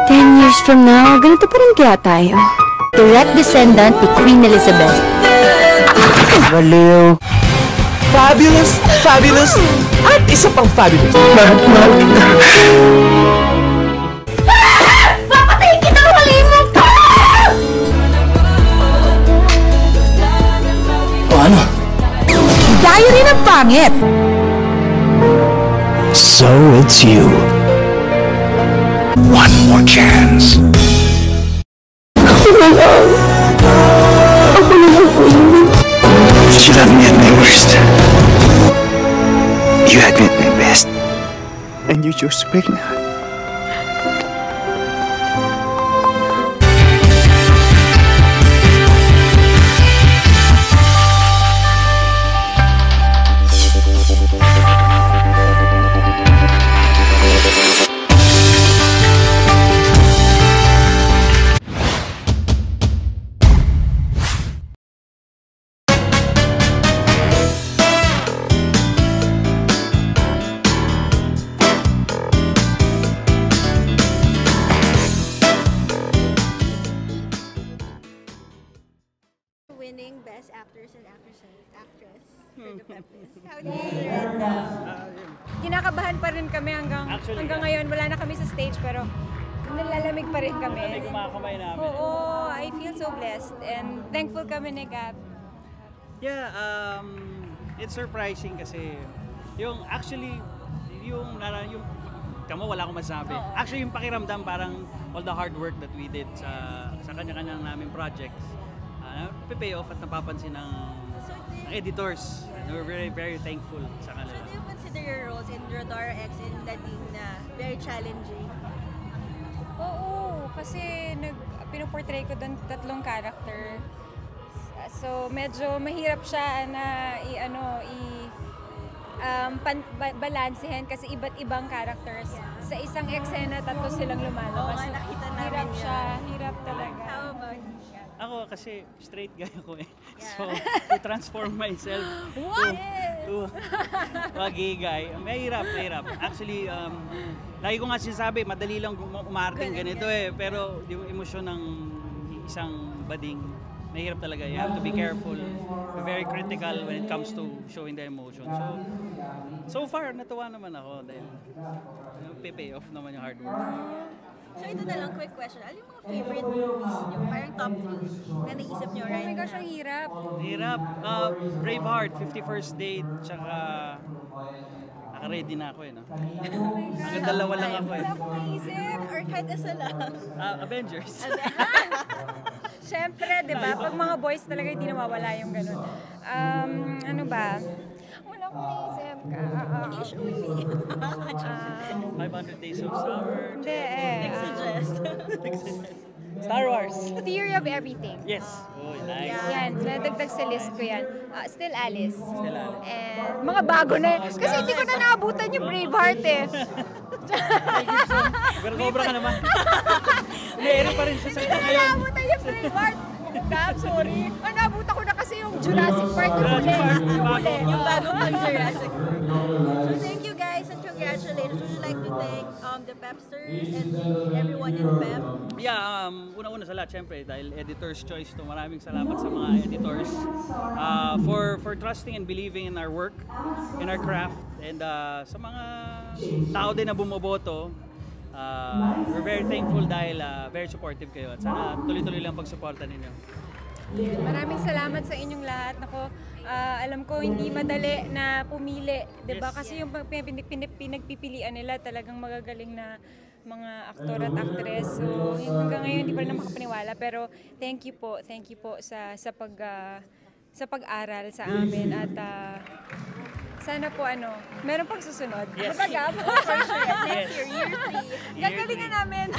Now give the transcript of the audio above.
10 years from now, ganito pa rin kaya tayo. Direct descendant ni Queen Elizabeth. Baliw. Fabulous, fabulous, at isa pang fabulous. Mahal kita. Papatayin kita ng halimong ka! O ano? Dayo rin ang pangit! So it's you. One more chance. Ako na lang po yun. You love me at my worst. You had me at my best. And you chose to break my heart. Winning Best Actors and Actress for the Pepis. How do you feel right now? Kinakabahan pa rin kami hanggang ngayon. Wala na kami sa stage pero nalalamig pa rin kami. Nalalamig mga kamay namin. Oo, I feel so blessed and thankful kami ni Gab. Yeah, it's surprising kasi yung tama, wala akong masabi. Actually, yung pakiramdam parang all the hard work that we did sa kanya-kanyang namin projects, pay off at napapansin ng editors. And we're very, very thankful sa kanila. So do you consider your roles in Rodora X and Dading na very challenging? Oo, kasi pinoportray ko doon 3 character. So medyo mahirap siya na balansehin kasi iba't ibang characters. Sa isang eksena, 3 silang lumalabas. Oo, nakita namin hirap yan. siya, hirap talaga. How about Ako kasi straight guy ako eh. So, to transform myself to wagi guy, mahirap. Actually, lagi ko nga sinasabi, madali lang umarting ganito eh. Pero yung emosyon ng isang bading, mahirap talaga. You have to be careful, be very critical when it comes to showing the emotion. So far, natuwa naman ako dahil pay off naman yung hard work. So ito na lang, quick question. Ano yung mga favorite movies nyo? Parang top 3 na naisip nyo right Oh my now? gosh, ang hirap. Hirap. Braveheart, 51st Date, tsaka naka-ready na ako eh. No? Hanggang dalawa lang ako eh. Wala akong maisip. Or kahit isa lang? Avengers. Siyempre, di ba? Pag mga boys talaga, hindi nawawala yung ganun. Ano ba? Wala akong maisip. English movie. 500 Days of Summer. Hindi eh. Suggest. Star Wars. Theory of Everything. Yes. Oh, nice. Yan, nadagdag sa list ko yan. Still Alice. Still Alice. And mga bago na kasi hindi ko na naabutan yung Braveheart eh. Pero sobra ka naman. Meron pa rin siya sa ito ngayon. Naabutan yung Braveheart. Gab, sorry. Naabutan ko na kasi yung Jurassic Park yung huli. Yung bago pang Jurassic Park. So thank you guys and congratulations. Would you like to thank the Pepsters and everyone in PEP? Yeah, una-una sa lahat, syempre, dahil Editor's Choice to. Maraming salamat sa mga editors for trusting and believing in our work, in our craft, and sa mga tao din na bumoboto. We're very thankful dahil very supportive kayo at sana tuloy-tuloy lang pagsuporta ninyo. Maraming salamat sa inyong lahat. Nako, alam ko hindi madali na pumili, 'di ba? Kasi yung pinagpipilian nila talagang magagaling na mga aktor at aktres. So, hanggang ngayon hindi pa rin makapaniwala, pero thank you po sa pag-aral sa amin at sana po meron pang susunod. Yes. Gab? For sure. Next year, year 3. Gagalingan namin.